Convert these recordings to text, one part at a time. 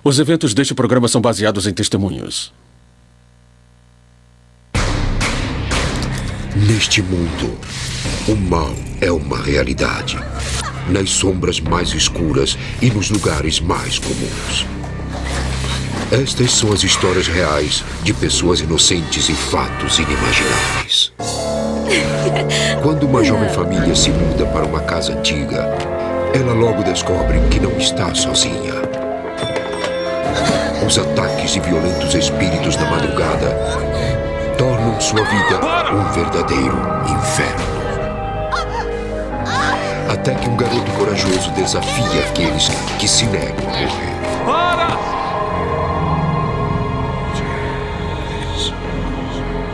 Os eventos deste programa são baseados em testemunhos. Neste mundo, o mal é uma realidade. Nas sombras mais escuras e nos lugares mais comuns. Estas são as histórias reais de pessoas inocentes e fatos inimagináveis. Quando uma jovem família se muda para uma casa antiga, ela logo descobre que não está sozinha. Os ataques e violentos espíritos da madrugada tornam sua vida um verdadeiro inferno. Até que um garoto corajoso desafia aqueles que se negam a morrer.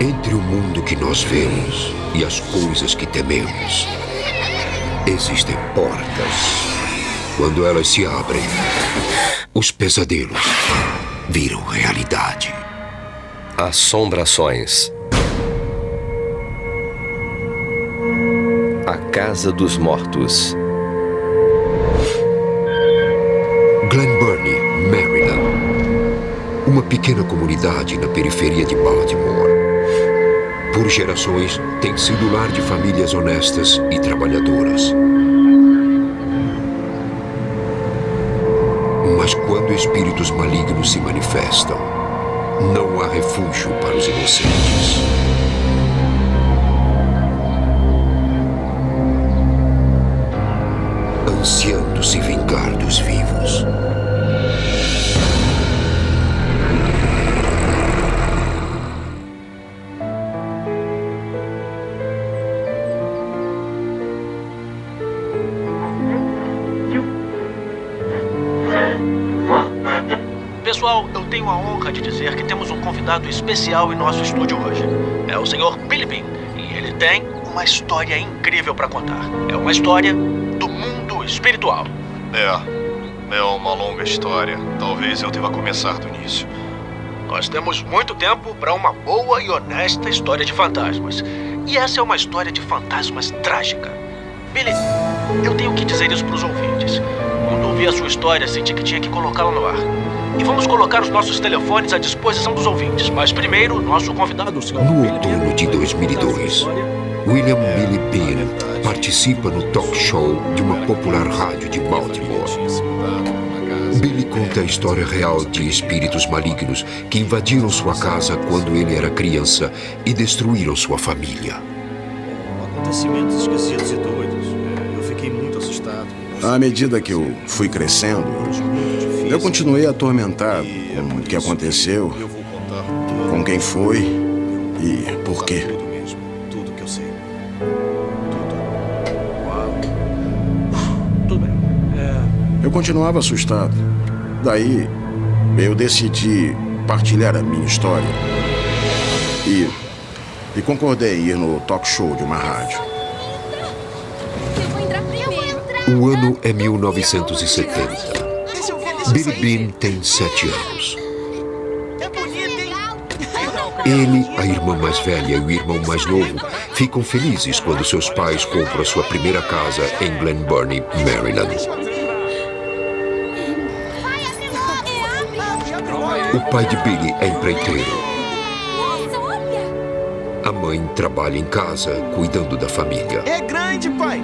Entre o mundo que nós vemos e as coisas que tememos, existem portas. Quando elas se abrem, os pesadelos viram realidade. Assombrações. A Casa dos Mortos. Glen Burnie, Maryland. Uma pequena comunidade na periferia de Baltimore. Por gerações, tem sido lar de famílias honestas e trabalhadoras. Mas quando espíritos malignos se manifestam, não há refúgio para os inocentes. Ansiando se vingar dos vivos. Pessoal, eu tenho a honra de dizer que temos um convidado especial em nosso estúdio hoje. É o Sr. Billy Bean. E ele tem uma história incrível para contar. É uma história do mundo espiritual. É uma longa história. Talvez eu deva começar do início. Nós temos muito tempo para uma boa e honesta história de fantasmas. E essa é uma história de fantasmas trágica. Billy, eu tenho que dizer isso para os ouvintes. Quando ouvi a sua história, senti que tinha que colocá-la no ar. E vamos colocar os nossos telefones à disposição dos ouvintes. Mas primeiro, nosso convidado, o Sr. No outono de 2002, William Billy Bean participa no talk show de uma popular rádio de Baltimore. Billy conta a história real de espíritos malignos que invadiram sua casa quando ele era criança e destruíram sua família. Acontecimentos esquisitos e doidos. Eu fiquei muito assustado. À medida que eu fui crescendo, eu continuei atormentado com o que aconteceu, com quem foi e por quê. Tudo que eu sei. Tudo bem. Eu continuava assustado. Daí, eu decidi partilhar a minha história. E concordei em ir no talk show de uma rádio. O ano é 1970. Billy Bean tem 7 anos. Ele, a irmã mais velha e o irmão mais novo ficam felizes quando seus pais compram a sua primeira casa em Glen Burnie, Maryland. O pai de Billy é empreiteiro. A mãe trabalha em casa, cuidando da família. É grande, pai!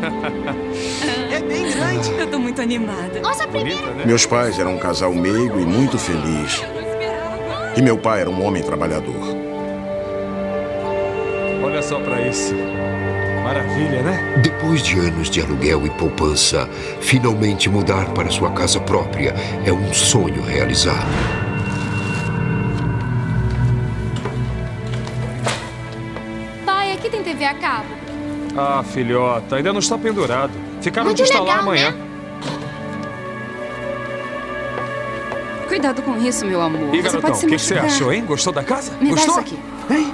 É bem grande! Eu tô muito animada. Nossa primeira... Meus pais eram um casal meigo e muito feliz. E meu pai era um homem trabalhador. Olha só pra isso. Maravilha, né? Depois de anos de aluguel e poupança, finalmente mudar para sua casa própria é um sonho realizado. Pai, aqui tem TV a cabo. Ah, filhota, ainda não está pendurado. Ficaram Muito de instalar legal, amanhã. né? Cuidado com isso, meu amor. E Você garotão, pode o se que você machucar. achou, hein? Gostou da casa? Me dá Gostou? isso aqui. Hein?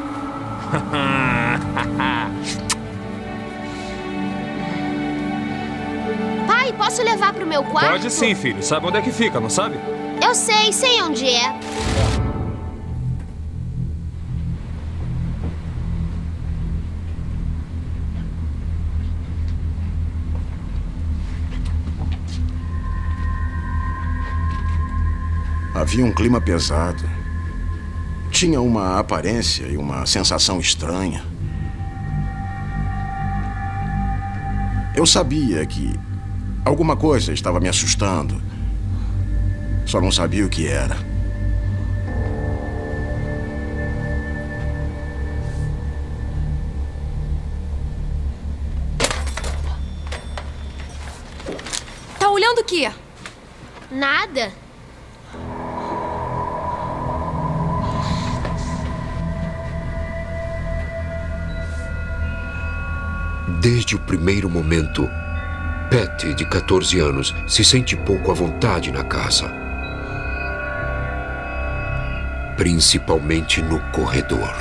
Pai, posso levar pro meu quarto? Pode sim, filho. Sabe onde é que fica, não sabe? Eu sei onde é. Havia um clima pesado. Tinha uma aparência e uma sensação estranha. Eu sabia que alguma coisa estava me assustando. Só não sabia o que era. Tá olhando o quê? Nada. Desde o primeiro momento, Patty, de 14 anos, se sente pouco à vontade na casa. Principalmente no corredor.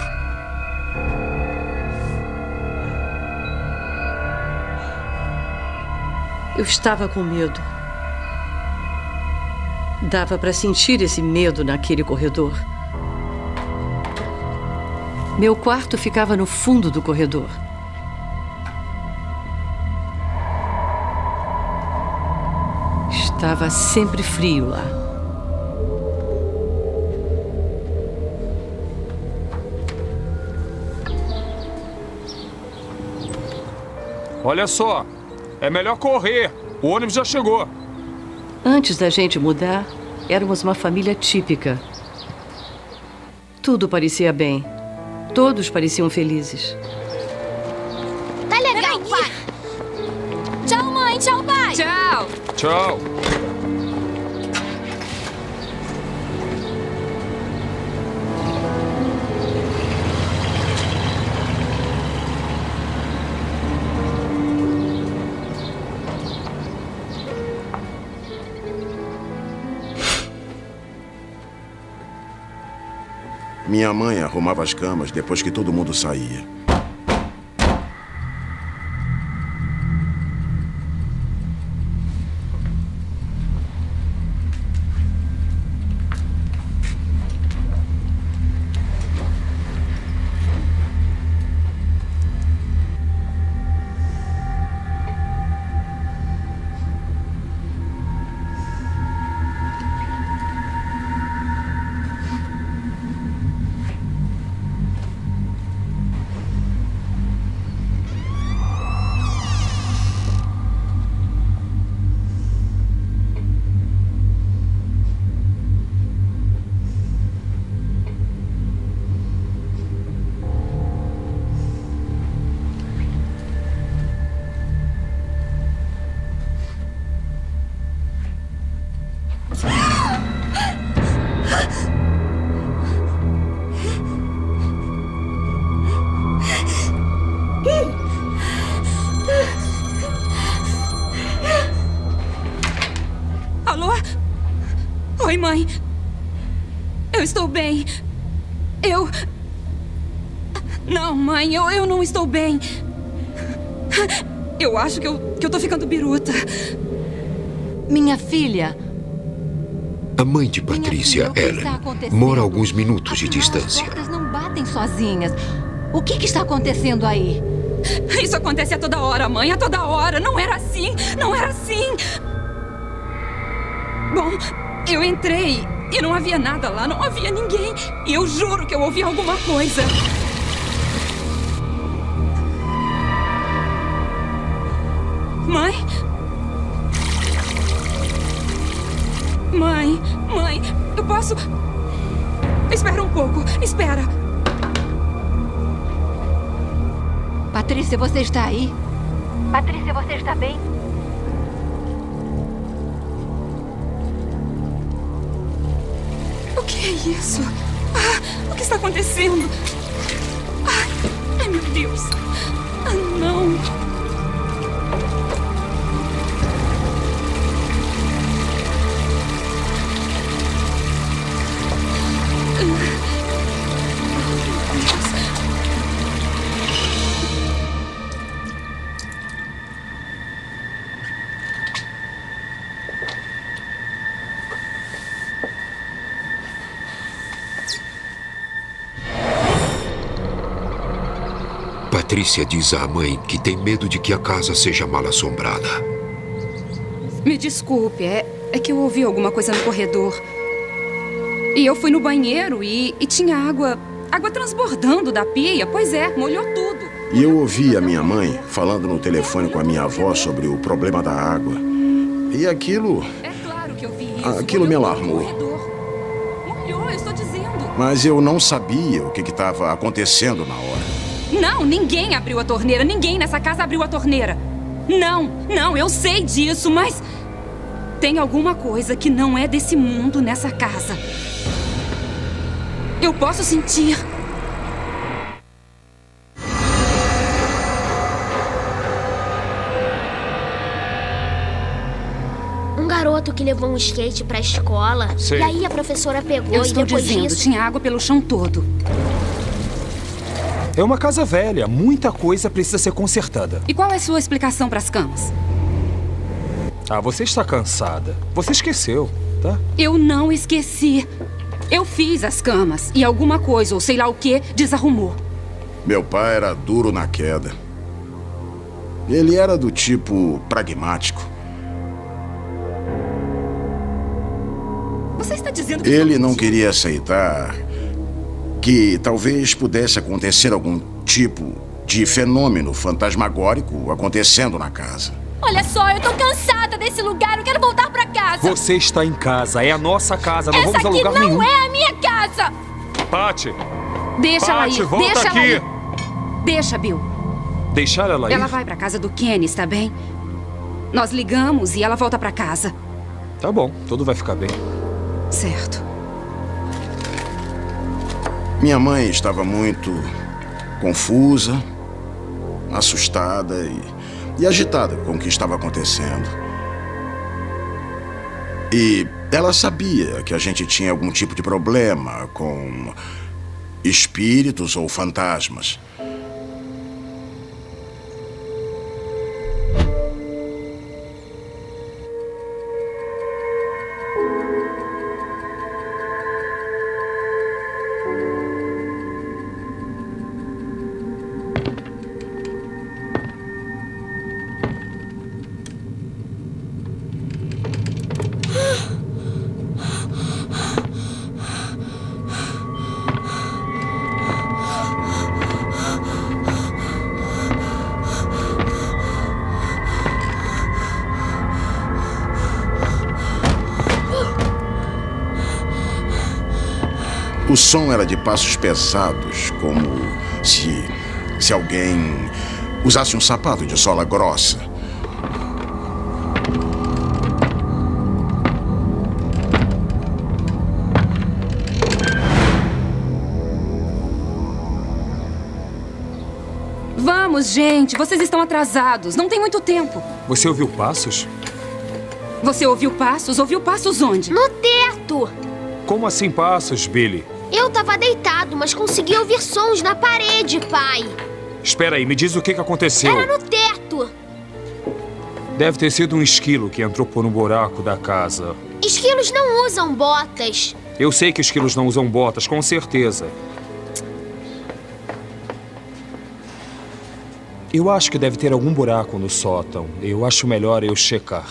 Eu estava com medo. Dava para sentir esse medo naquele corredor. Meu quarto ficava no fundo do corredor. Estava sempre frio lá. Olha só, é melhor correr. O ônibus já chegou. Antes da gente mudar, éramos uma família típica. Tudo parecia bem. Todos pareciam felizes. Tá legal, pai. Tchau, mãe. Tchau, pai. Tchau. Tchau. Minha mãe arrumava as camas depois que todo mundo saía. Alô? Oi, mãe. Eu estou bem. Não, mãe, eu não estou bem. Eu acho que eu tô ficando biruta. Minha filha. A mãe de Patrícia, Ellen, mora a alguns minutos de distância. As portas não batem sozinhas. O que está acontecendo aí? Isso acontece a toda hora, mãe, a toda hora. Não era assim, não era assim. Bom, eu entrei e não havia nada lá, não havia ninguém. E eu juro que eu ouvi alguma coisa. Mãe? Mãe, eu posso... Espera um pouco, espera. Patrícia, você está aí? Patrícia, você está bem? O que é isso? O que está acontecendo? Ai, meu Deus. Não. Patrícia diz à mãe que tem medo de que a casa seja mal assombrada. Me desculpe, é que eu ouvi alguma coisa no corredor. E eu fui no banheiro e tinha água transbordando da pia. Pois é, molhou tudo. E eu ouvi a minha mãe falando no telefone com a minha avó sobre o problema da água. E aquilo... É claro que eu vi isso. Aquilo me alarmou. Molhou, eu estou dizendo. Mas eu não sabia o que estava acontecendo na hora. Não, ninguém abriu a torneira. Ninguém nessa casa abriu a torneira. Não, eu sei disso, mas... tem alguma coisa que não é desse mundo nessa casa. Eu posso sentir. Um garoto que levou um skate pra escola. Sim. E aí a professora pegou Eu e estou depois dizendo, disso... tinha água pelo chão todo. É uma casa velha. Muita coisa precisa ser consertada. E qual é a sua explicação para as camas? Ah, você está cansada. Você esqueceu, tá? Eu não esqueci. Eu fiz as camas e alguma coisa, ou sei lá o que, desarrumou. Meu pai era duro na queda. Ele era do tipo pragmático. Você está dizendo que... Ele não queria aceitar que talvez pudesse acontecer algum tipo de fenômeno fantasmagórico acontecendo na casa. Olha só, eu tô cansada desse lugar, eu quero voltar pra casa. Você está em casa, é a nossa casa, não Essa vamos a aqui lugar não nenhum. é a minha casa. Patty! Deixa ela Patty, ir, volta deixa aqui. ela ir. Deixa, Bill. Deixar ela ir? Ela vai pra casa do Kenny, está bem? Nós ligamos e ela volta pra casa. Tá bom, tudo vai ficar bem. Certo. Minha mãe estava muito confusa, assustada e agitada com o que estava acontecendo. E ela sabia que a gente tinha algum tipo de problema com espíritos ou fantasmas. O som era de passos pesados, como se alguém usasse um sapato de sola grossa. Vamos, gente, vocês estão atrasados. Não tem muito tempo. Você ouviu passos? Você ouviu passos? Ouviu passos onde? No teto. Como assim passos, Billy? Eu tava deitado, mas consegui ouvir sons na parede, pai. Espera aí, me diz o que aconteceu. Era no teto. Deve ter sido um esquilo que entrou por um buraco da casa. Esquilos não usam botas. Eu sei que esquilos não usam botas, com certeza. Eu acho que deve ter algum buraco no sótão. Eu acho melhor eu checar.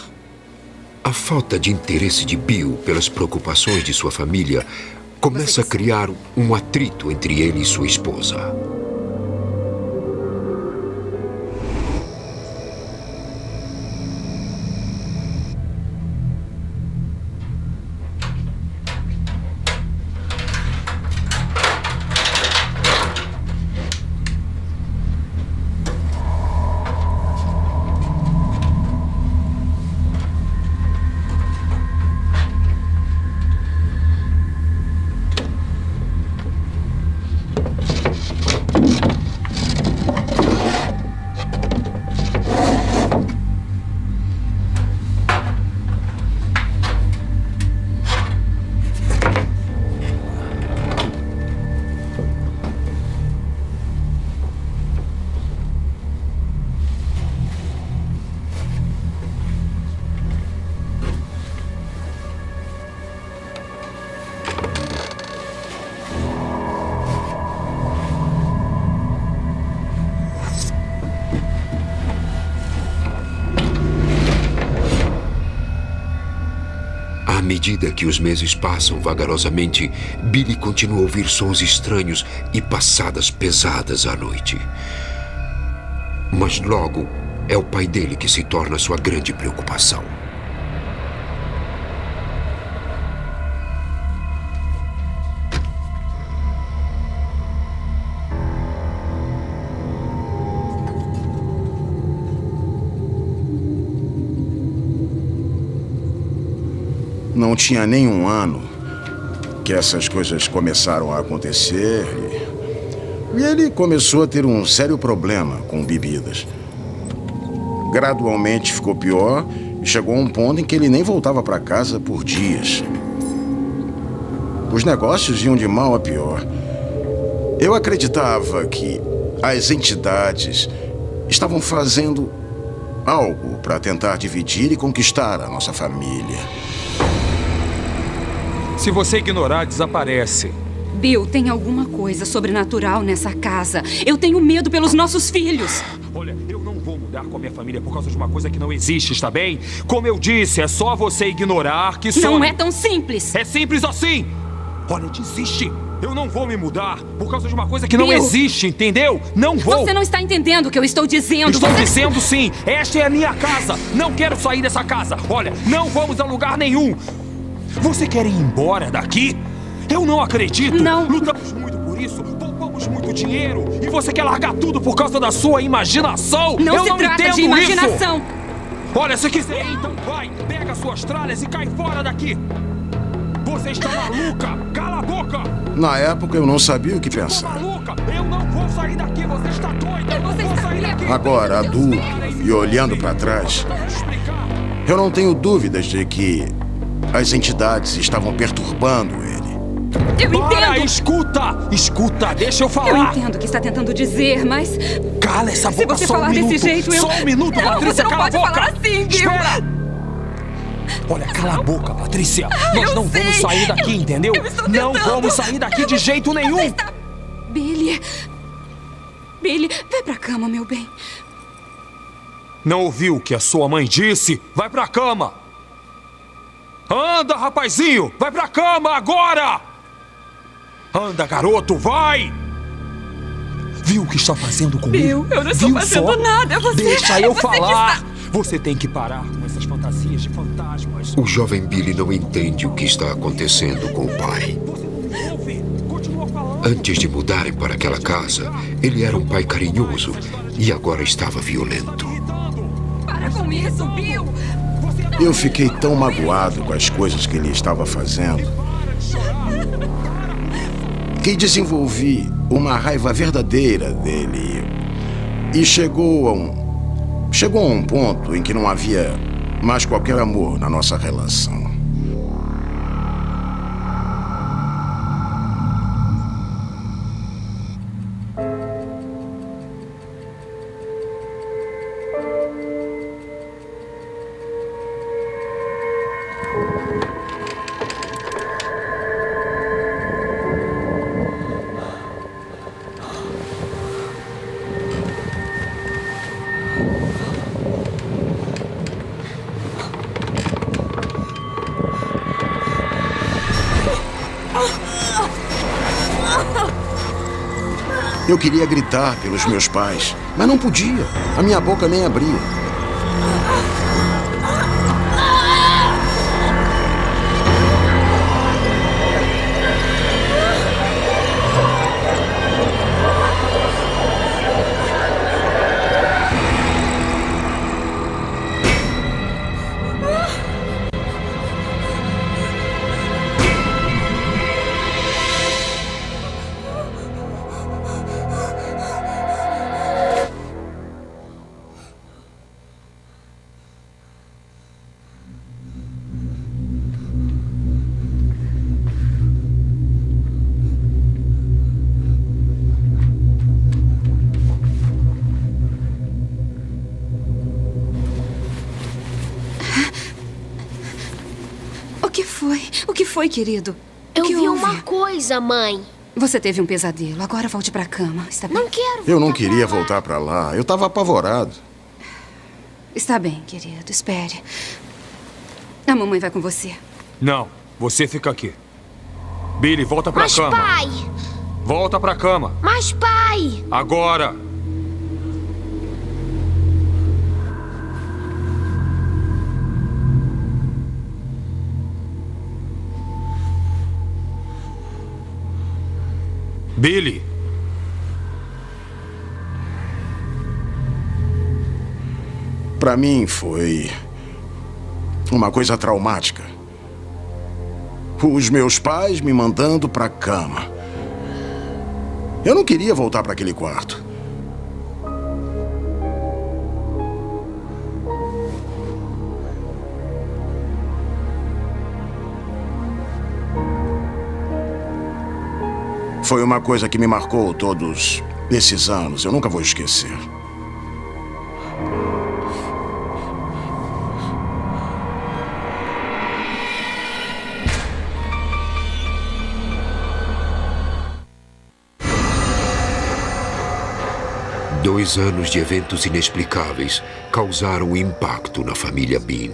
A falta de interesse de Bill pelas preocupações de sua família começa a criar um atrito entre ele e sua esposa. medida que os meses passam vagarosamente, Billy continua a ouvir sons estranhos e passadas pesadas à noite. Mas logo é o pai dele que se torna sua grande preocupação. Não tinha nem um ano que essas coisas começaram a acontecer e ele começou a ter um sério problema com bebidas. Gradualmente ficou pior e chegou a um ponto em que ele nem voltava para casa por dias. Os negócios iam de mal a pior. Eu acreditava que as entidades estavam fazendo algo para tentar dividir e conquistar a nossa família. Se você ignorar, desaparece. Bill, tem alguma coisa sobrenatural nessa casa. Eu tenho medo pelos nossos filhos. Olha, eu não vou mudar com a minha família por causa de uma coisa que não existe, está bem? Como eu disse, é só você ignorar que sou... Não é tão simples. É simples assim. Olha, desiste. Eu não vou me mudar por causa de uma coisa que não existe, entendeu? Não vou. Você não está entendendo o que eu estou dizendo. Estou dizendo sim. Esta é a minha casa. Não quero sair dessa casa. Olha, não vamos a lugar nenhum. Você quer ir embora daqui? Eu não acredito. Não. Lutamos muito por isso, poupamos muito dinheiro. E você quer largar tudo por causa da sua imaginação? Não se trata de imaginação. Isso. Olha, se quiser, então vai. Pega suas tralhas e cai fora daqui. Você está maluca? Cala a boca. Na época eu não sabia o que pensar. Maluca, eu não vou sair daqui. Você está doida. Eu não vou sair daqui. Agora, adulto e olhando para trás, eu não tenho dúvidas de que as entidades estavam perturbando ele. Eu entendo! Escuta, deixa eu falar! Eu entendo o que está tentando dizer, mas... Cala essa boca, se você falar desse jeito, eu... Só um minuto, não, Patrícia, cala a boca! Você não pode falar assim, Bill! Espera! Olha, cala a boca, Patrícia! Nós não vamos sair daqui, entendeu? Não vamos sair daqui de jeito nenhum! Billy, vai pra cama, meu bem. Não ouviu o que a sua mãe disse? Vai pra cama! Anda, rapazinho! Vai pra cama agora! Anda, garoto, vai! Viu o que está fazendo comigo? Bill, eu não estou fazendo nada. Deixa eu falar! Você tem que parar com essas fantasias de fantasmas. O jovem Billy não entende o que está acontecendo com o pai. Antes de mudarem para aquela casa, ele era um pai carinhoso e agora estava violento. Para com isso, Bill! Eu fiquei tão magoado com as coisas que ele estava fazendo que desenvolvi uma raiva verdadeira dele. E chegou a um ponto em que não havia mais qualquer amor na nossa relação. Eu queria gritar pelos meus pais, mas não podia. A minha boca nem abria. O que foi, querido? Eu vi uma coisa, mãe. Você teve um pesadelo. Agora volte pra cama. Está bem? Não quero. Eu não queria voltar pra lá. Eu estava apavorado. Está bem, querido. Espere. A mamãe vai com você. Não. Você fica aqui. Billy, volta pra cama. Mas, pai! Volta pra cama. Mas, pai! Agora! Billy! Pra mim foi uma coisa traumática. Os meus pais me mandando pra cama. Eu não queria voltar pra aquele quarto. Foi uma coisa que me marcou todos esses anos. Eu nunca vou esquecer. Dois anos de eventos inexplicáveis causaram um impacto na família Bean.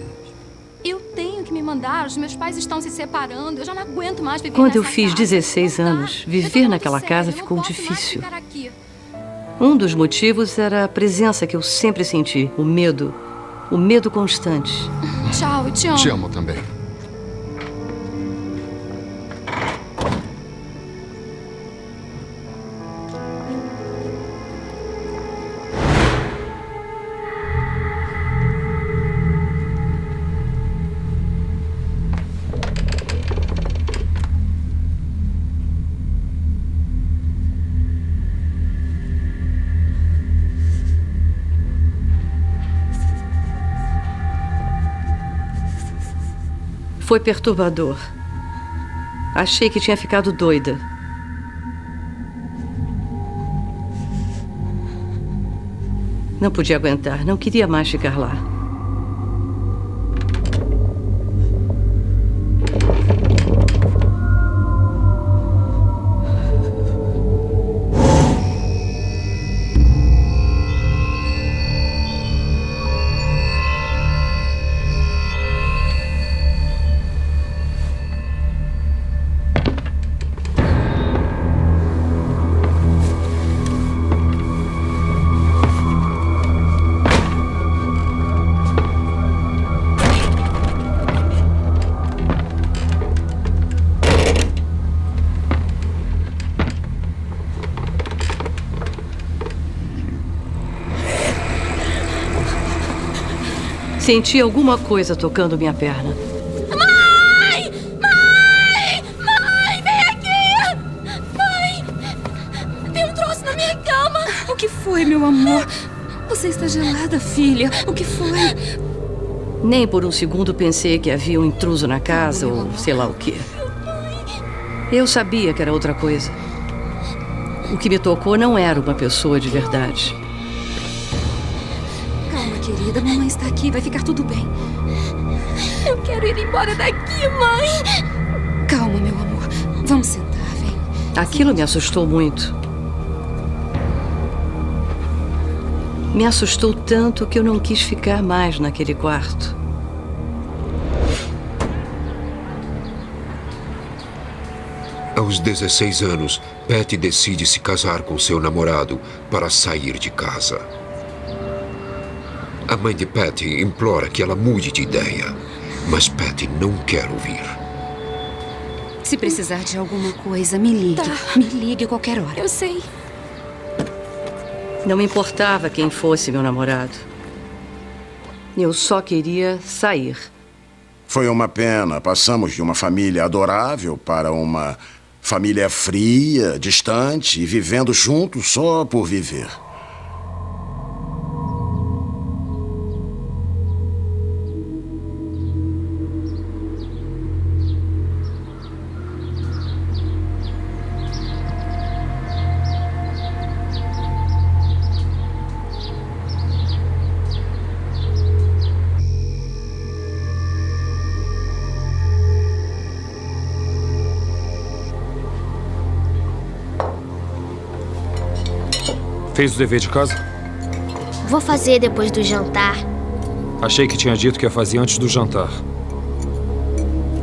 Eu tenho que me mandar. Os meus pais estão se separando. Eu já não aguento mais viver Quando eu nessa fiz casa. 16 anos, viver naquela casa ficou difícil. Um dos motivos era a presença que eu sempre senti, o medo constante. Tchau, eu te amo. Te amo também. Foi perturbador. Achei que tinha ficado doida. Não podia aguentar, não queria mais ficar lá. Senti alguma coisa tocando minha perna. Mãe! Mãe! Mãe, vem aqui! Mãe! Tem um troço na minha cama! O que foi, meu amor? Você está gelada, filha. O que foi? Nem por um segundo pensei que havia um intruso na casa ou sei lá o quê. Eu sabia que era outra coisa. O que me tocou não era uma pessoa de verdade. Querida, mamãe está aqui, vai ficar tudo bem. Eu quero ir embora daqui, mãe. Calma, meu amor. Vamos sentar, vem. Aquilo me assustou muito. Me assustou tanto que eu não quis ficar mais naquele quarto. Aos 16 anos, Patty decide se casar com seu namorado para sair de casa. A mãe de Patty implora que ela mude de ideia, mas Patty não quer ouvir. Se precisar de alguma coisa, me ligue. Tá. Me ligue a qualquer hora. Eu sei. Não me importava quem fosse meu namorado. Eu só queria sair. Foi uma pena. Passamos de uma família adorável para uma família fria, distante e vivendo juntos só por viver. Fez o dever de casa? Vou fazer depois do jantar. Achei que tinha dito que ia fazer antes do jantar.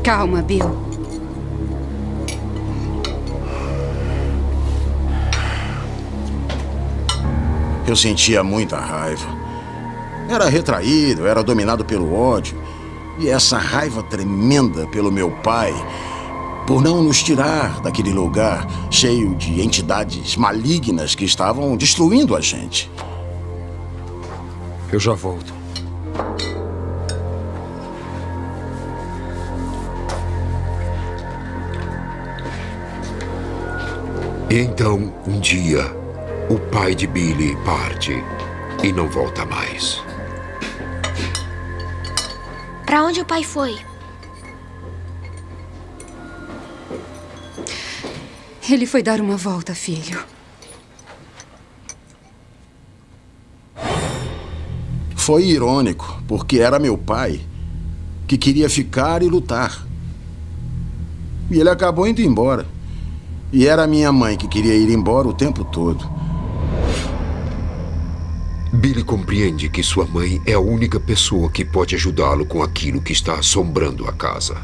Calma, Bill. Eu sentia muita raiva. Era retraído, era dominado pelo ódio. E essa raiva tremenda pelo meu pai, por não nos tirar daquele lugar cheio de entidades malignas que estavam destruindo a gente. Eu já volto. E então, um dia, o pai de Billy parte e não volta mais. Pra onde o pai foi? Ele foi dar uma volta, filho. Foi irônico, porque era meu pai que queria ficar e lutar. E ele acabou indo embora. E era minha mãe que queria ir embora o tempo todo. Billy compreende que sua mãe é a única pessoa que pode ajudá-lo com aquilo que está assombrando a casa.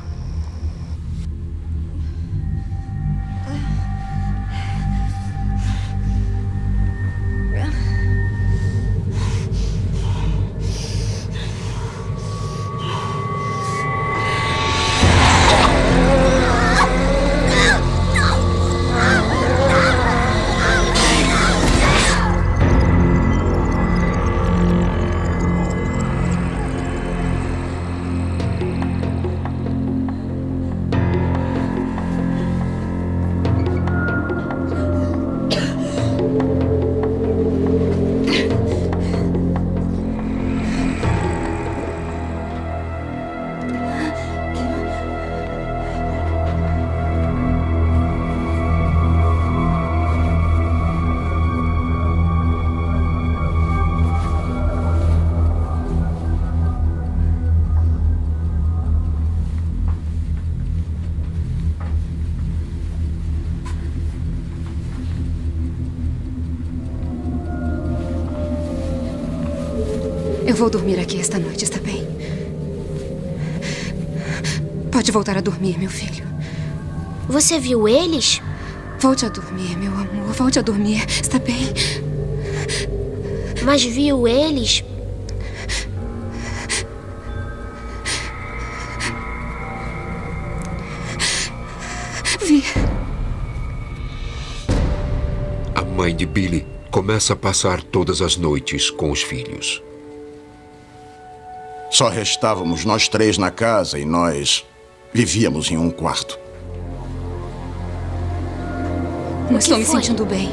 Eu vou dormir aqui esta noite, está bem? Pode voltar a dormir, meu filho. Você viu eles? Volte a dormir, meu amor. Volte a dormir, está bem? Mas viu eles? Vi. A mãe de Billy começa a passar todas as noites com os filhos. Só restávamos nós três na casa e nós vivíamos em um quarto. Não estou me sentindo bem.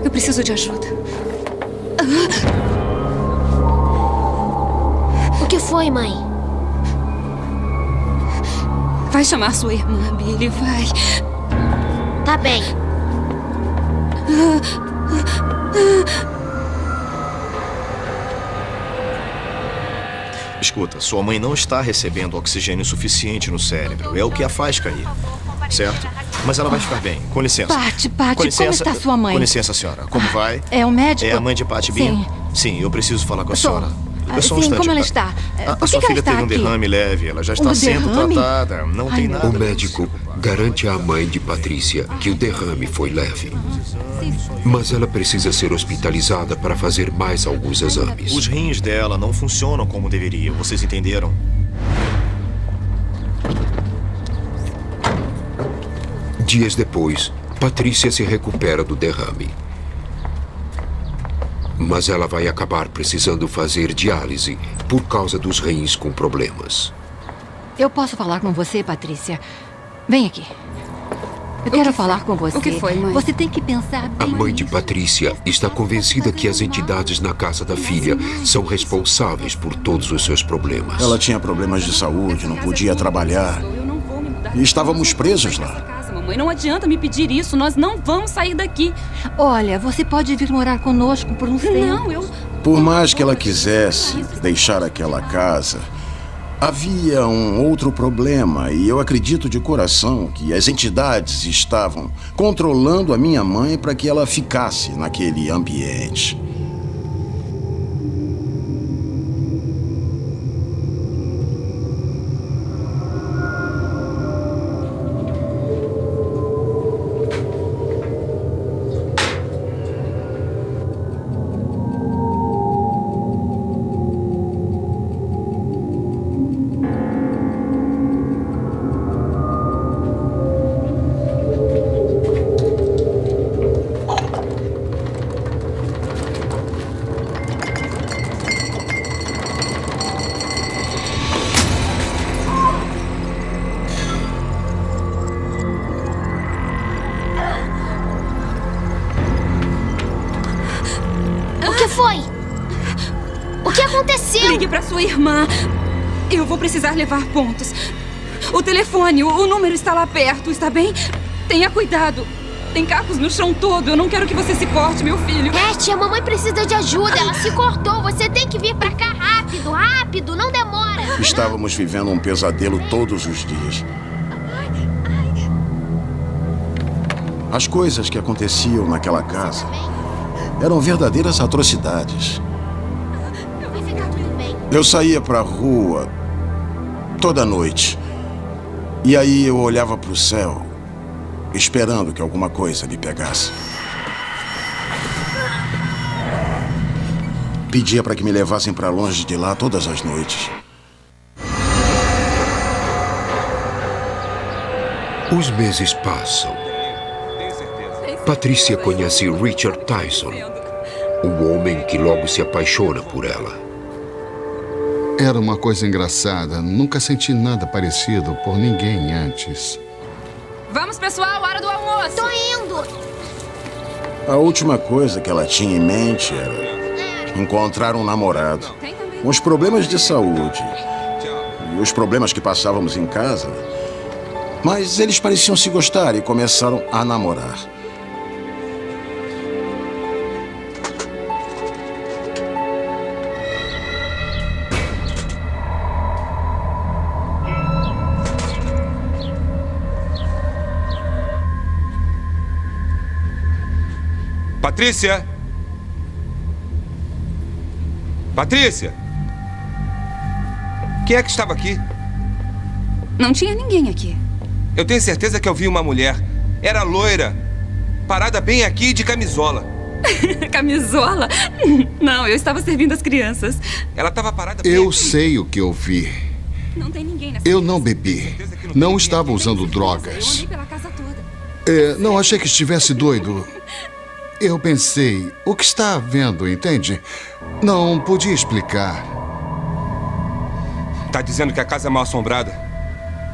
Eu preciso de ajuda. O que foi, mãe? Vai chamar sua irmã, Billy, vai. Tá bem. Escuta, sua mãe não está recebendo oxigênio suficiente no cérebro. É o que a faz cair. Certo? Mas ela vai ficar bem. Com licença. Patty, Com licença, como está sua mãe? Com licença, senhora. Como vai? É o médico? É a mãe de Patty Bean? Sim. Sim, eu preciso falar com a senhora. É só um Sim, instante. como ela está? A Por sua que filha ela está teve um aqui? derrame leve. Ela já está Um sendo derrame? tratada. Não tem nada. O médico garante à mãe de Patrícia que o derrame foi leve. Mas ela precisa ser hospitalizada para fazer mais alguns exames. Os rins dela não funcionam como deveriam. Vocês entenderam? Dias depois, Patrícia se recupera do derrame. Mas ela vai acabar precisando fazer diálise por causa dos rins com problemas. Eu posso falar com você, Patrícia? Vem aqui. Eu quero falar com você. O que foi, mãe? Você tem que pensar A bem. mãe de Patrícia está convencida que as entidades na casa da filha são responsáveis por todos os seus problemas. Ela tinha problemas de saúde, não podia trabalhar. E estávamos presos lá. Mamãe, não adianta me pedir isso. Nós não vamos sair daqui. Olha, você pode vir morar conosco por um tempo. Não, eu... Por mais que ela quisesse deixar aquela casa, havia um outro problema, e eu acredito de coração que as entidades estavam controlando a minha mãe para que ela ficasse naquele ambiente. foi? O que aconteceu? Ligue pra sua irmã. Eu vou precisar levar pontos. O telefone, o número está lá perto, está bem? Tenha cuidado. Tem cacos no chão todo. Eu não quero que você se corte, meu filho. Cat, a mamãe precisa de ajuda. Ela se cortou. Você tem que vir pra cá rápido, rápido. Não demora. Estávamos vivendo um pesadelo todos os dias. As coisas que aconteciam naquela casa eram verdadeiras atrocidades. Vai ficar tudo bem. Eu saía pra rua toda noite. E aí eu olhava pro céu, esperando que alguma coisa me pegasse. Pedia para que me levassem para longe de lá todas as noites. Os meses passam. Patrícia conhece Richard Tyson, um homem que logo se apaixona por ela. Era uma coisa engraçada. Nunca senti nada parecido por ninguém antes. Vamos, pessoal, hora do almoço. Tô indo. A última coisa que ela tinha em mente era encontrar um namorado. Os problemas de saúde e os problemas que passávamos em casa. Mas eles pareciam se gostar e começaram a namorar. Patrícia! Patrícia! Quem é que estava aqui? Não tinha ninguém aqui. Eu tenho certeza que eu vi uma mulher. Era loira. Parada bem aqui de camisola. Camisola? Não, eu estava servindo as crianças. Ela estava parada bem Eu aqui. sei o que eu vi. Não tem ninguém nessa Eu não bebi. Não estava usando drogas. Eu andei pela casa toda. Não achei que estivesse doido. Eu pensei, o que está havendo, entende? Não podia explicar. Tá dizendo que a casa é mal assombrada?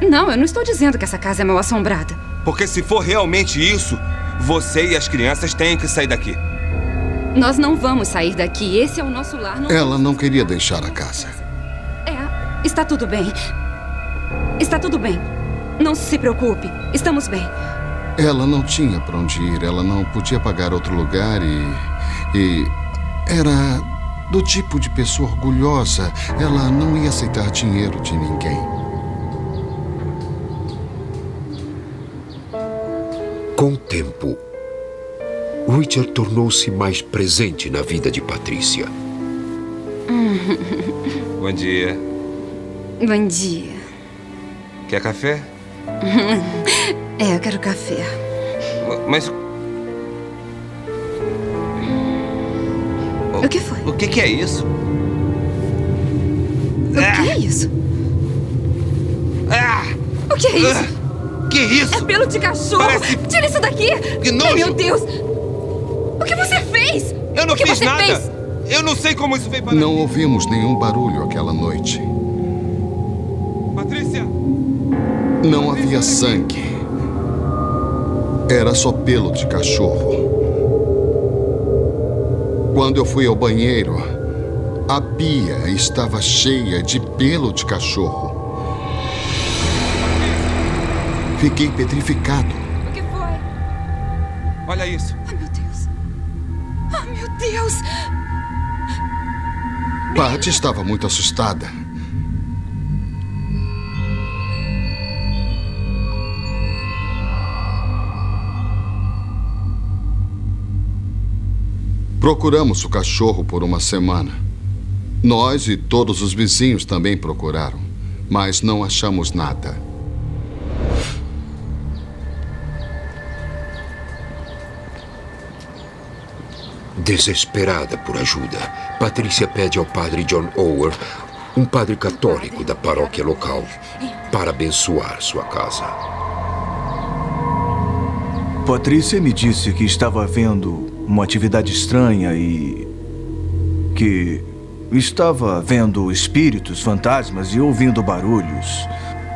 Não, eu não estou dizendo que essa casa é mal assombrada. Porque se for realmente isso, você e as crianças têm que sair daqui. Nós não vamos sair daqui. Esse é o nosso lar. Ela não queria deixar a casa. Está tudo bem. Está tudo bem. Não se preocupe. Estamos bem. Ela não tinha para onde ir. Ela não podia pagar outro lugar e era do tipo de pessoa orgulhosa. Ela não ia aceitar dinheiro de ninguém. Com o tempo, Richard tornou-se mais presente na vida de Patrícia. Bom dia. Bom dia. Quer café? Eu quero café. Mas... O que foi? O que é isso? O que é isso? O que é isso? Que isso? É pelo de cachorro. Parece... Tira isso daqui. Que nojo. Ai, meu Deus. O que você fez? Eu não o que fiz você nada. Fez? Eu não sei como isso veio para Não ouvimos nenhum barulho aquela noite. Patrícia! Não havia sangue. Era só pelo de cachorro. Quando eu fui ao banheiro, a pia estava cheia de pelo de cachorro. Fiquei petrificado. O que foi? Olha isso. Ai, meu Deus. Ai, meu Deus. Patty estava muito assustada. Procuramos o cachorro por uma semana. Nós e todos os vizinhos também procuraram, mas não achamos nada. Desesperada por ajuda, Patrícia pede ao padre John Ower, um padre católico da paróquia local, para abençoar sua casa. Patrícia me disse que estava vendo uma atividade estranha e que estava vendo espíritos, fantasmas e ouvindo barulhos.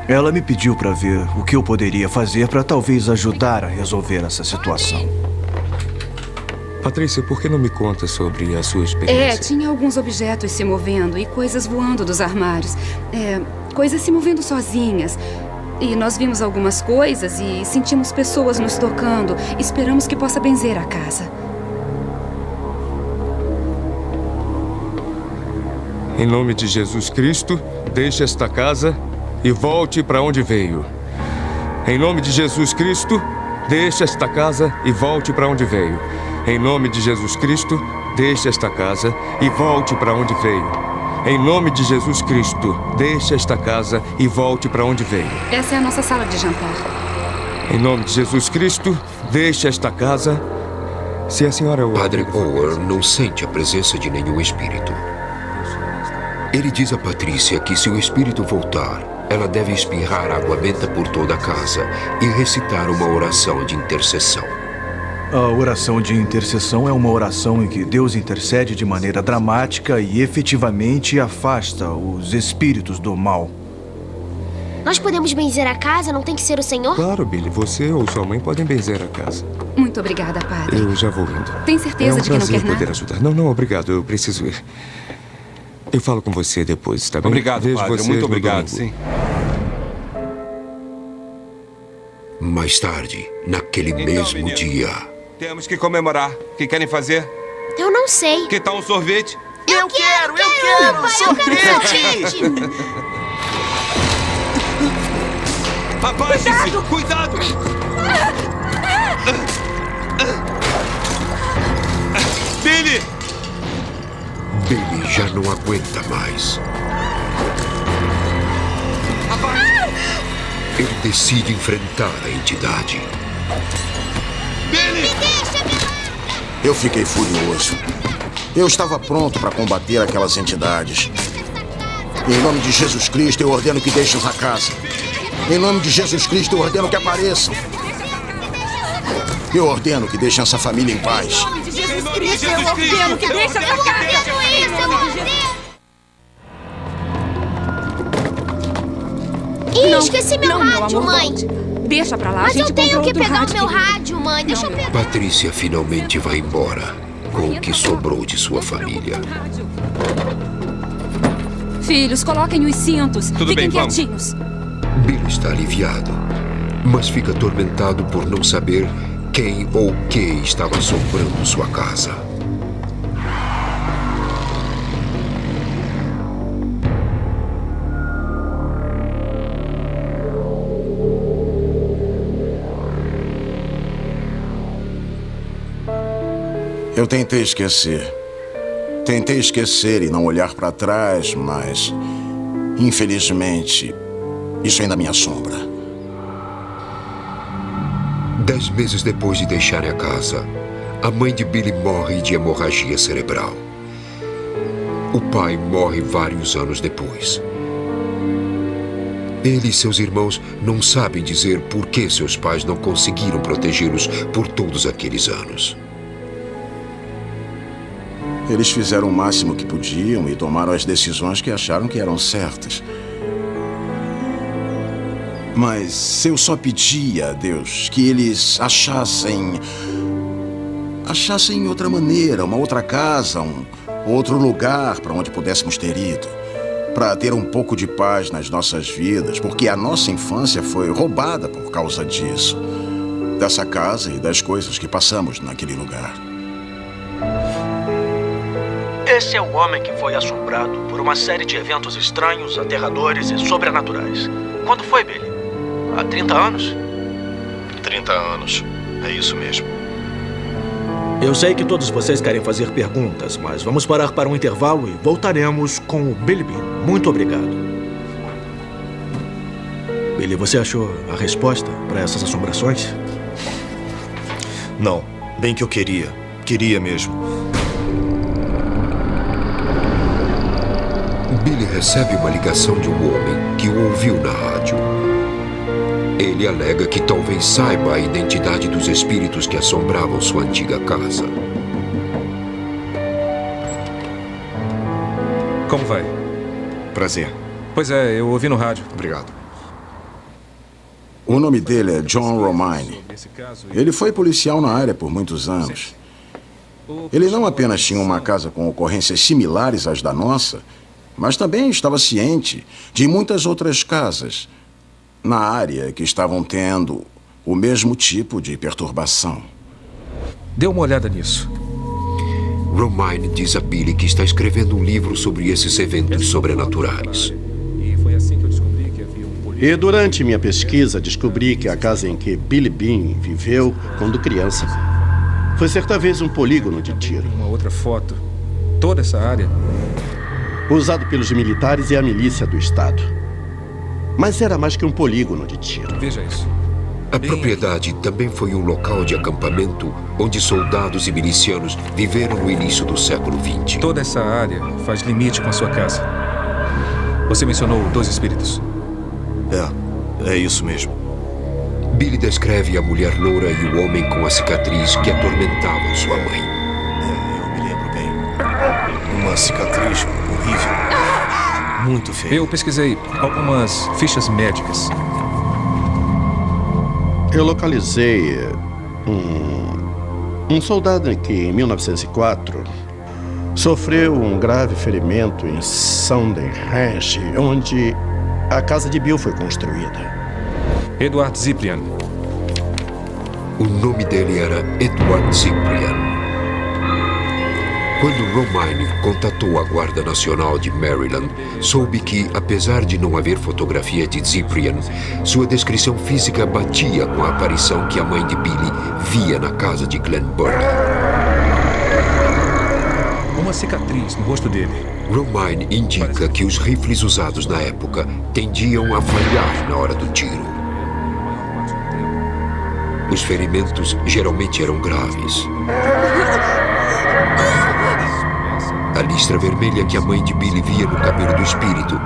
Ela me pediu para ver o que eu poderia fazer para talvez ajudar a resolver essa situação. Patrícia, por que não me conta sobre a sua experiência? Tinha alguns objetos se movendo e coisas voando dos armários. Coisas se movendo sozinhas. E nós vimos algumas coisas e sentimos pessoas nos tocando. Esperamos que possa benzer a casa. Em nome de Jesus Cristo, deixe esta casa e volte para onde veio. Em nome de Jesus Cristo, deixe esta casa e volte para onde veio. Em nome de Jesus Cristo, deixe esta casa e volte para onde veio. Em nome de Jesus Cristo, deixe esta casa e volte para onde veio. Essa é a nossa sala de jantar. Em nome de Jesus Cristo, deixe esta casa. Se a senhora... Padre Owen não sente a presença de nenhum espírito. Ele diz a Patrícia que se o espírito voltar, ela deve espirrar água benta por toda a casa e recitar uma oração de intercessão. A oração de intercessão é uma oração em que Deus intercede de maneira dramática e efetivamente afasta os espíritos do mal. Nós podemos benzer a casa? Não tem que ser o Senhor? Claro, Billy. Você ou sua mãe podem benzer a casa. Muito obrigada, padre. Eu já vou indo. Tem certeza de que não quer nada? É um prazer poder ajudar. Não, obrigado. Eu preciso ir. Eu falo com você depois, tá bem? Obrigado, Vejo padre. você Muito no obrigado, domingo. sim. Mais tarde, naquele mesmo dia... Temos que comemorar. O que querem fazer? Eu não sei. Que tal um sorvete? Eu quero! Sorvete! Abaixe-se! Cuidado! Billy! Billy já não aguenta mais. Ele decide enfrentar a entidade. Billy! Eu fiquei furioso. Eu estava pronto para combater aquelas entidades. Em nome de Jesus Cristo, eu ordeno que deixem essa casa. Em nome de Jesus Cristo, eu ordeno que apareçam. Eu ordeno que deixem essa família em paz. Em nome de Jesus Cristo, eu ordeno que deixem essa casa. Ih, esqueci meu rádio, amor, mãe. Deixa pra lá. Mas eu tenho que pegar o meu rádio. rádio, mãe. Deixa eu pegar. Patrícia finalmente vai embora com o que sobrou de sua família. Filhos, coloquem os cintos. Tudo Fiquem bem, vamos. quietinhos. Billy está aliviado, mas fica atormentado por não saber quem ou o que estava assombrando sua casa. Eu tentei esquecer. Tentei esquecer e não olhar para trás, mas... infelizmente, isso ainda me assombra. 10 meses depois de deixarem a casa, a mãe de Billy morre de hemorragia cerebral. O pai morre vários anos depois. Ele e seus irmãos não sabem dizer por que seus pais não conseguiram protegê-los por todos aqueles anos. Eles fizeram o máximo que podiam e tomaram as decisões que acharam que eram certas. Mas eu só pedia a Deus que eles achassem outra maneira, uma outra casa, outro lugar para onde pudéssemos ter ido. Para ter um pouco de paz nas nossas vidas, porque a nossa infância foi roubada por causa disso. Dessa casa e das coisas que passamos naquele lugar. Esse é o homem que foi assombrado por uma série de eventos estranhos, aterradores e sobrenaturais. Quando foi, Billy? Há 30 anos? 30 anos. É isso mesmo. Eu sei que todos vocês querem fazer perguntas, mas vamos parar para um intervalo e voltaremos com o Billy Bean. Muito obrigado. Billy, você achou a resposta para essas assombrações? Não. Bem que eu queria. Queria mesmo. Billy recebe uma ligação de um homem que o ouviu na rádio. Ele alega que talvez saiba a identidade dos espíritos que assombravam sua antiga casa. Como vai? Prazer. Pois é, eu ouvi no rádio. Obrigado. O nome dele é John Romine. Ele foi policial na área por muitos anos. Ele não apenas tinha uma casa com ocorrências similares às da nossa, mas também estava ciente de muitas outras casas na área que estavam tendo o mesmo tipo de perturbação. Dê uma olhada nisso. Romaine diz a Billy que está escrevendo um livro sobre esses eventos sobrenaturais. E foi assim que eu descobri que havia um polígono. E durante minha pesquisa, descobri que a casa em que Billy Bean viveu quando criança foi certa vez um polígono de tiro. Uma outra foto. Toda essa área. Usado pelos militares e a milícia do estado. Mas era mais que um polígono de tiro. Veja isso. A propriedade também foi um local de acampamento onde soldados e milicianos viveram no início do século XX. Toda essa área faz limite com a sua casa. Você mencionou 2 espíritos. É isso mesmo. Billy descreve a mulher loura e o homem com a cicatriz que atormentavam sua mãe. Eu me lembro bem. Uma cicatriz horrível. Muito feia. Eu pesquisei algumas fichas médicas. Eu localizei um soldado que, em 1904, sofreu um grave ferimento em Southern Ranch, onde a casa de Bill foi construída. Edward Cyprian. O nome dele era Edward Cyprian. Quando Romaine contatou a Guarda Nacional de Maryland, soube que, apesar de não haver fotografia de Cyprian, sua descrição física batia com a aparição que a mãe de Billy via na casa de Glen Burnie. Uma cicatriz no rosto dele. Romaine indica que os rifles usados na época tendiam a falhar na hora do tiro. Os ferimentos geralmente eram graves. A listra vermelha que a mãe de Billy via no cabelo do espírito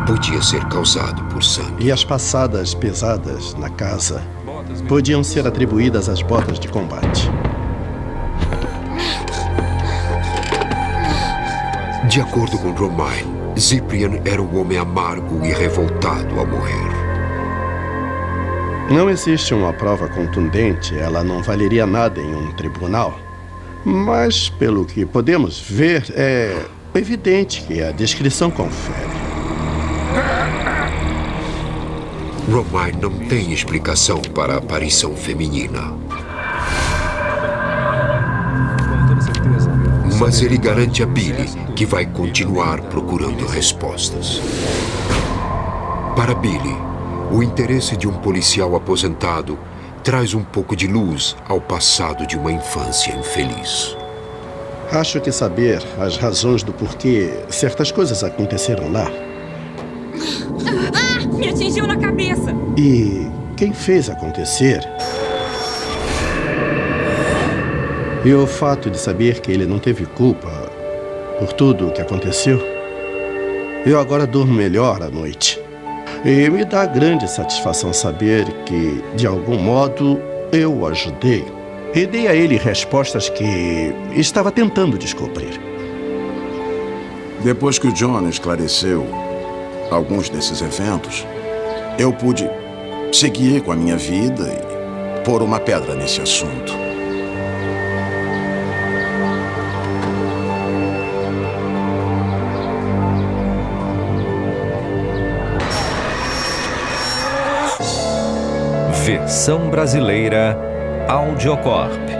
podia ser causado por sangue. E as passadas pesadas na casa podiam ser atribuídas às botas de combate. De acordo com Romaine, Cyprian era um homem amargo e revoltado ao morrer. Não existe uma prova contundente, ela não valeria nada em um tribunal. Mas, pelo que podemos ver, é evidente que a descrição confere. Romaine não tem explicação para a aparição feminina. Mas ele garante a Billy que vai continuar procurando respostas. Para Billy, o interesse de um policial aposentado traz um pouco de luz ao passado de uma infância infeliz. Acho que saber as razões do porquê certas coisas aconteceram lá. Me atingiu na cabeça! E quem fez acontecer? E o fato de saber que ele não teve culpa por tudo o que aconteceu, eu agora durmo melhor à noite. E me dá grande satisfação saber que, de algum modo, eu o ajudei e dei a ele respostas que estava tentando descobrir. Depois que o John esclareceu alguns desses eventos, eu pude seguir com a minha vida e pôr uma pedra nesse assunto. Versão brasileira Audiocorp.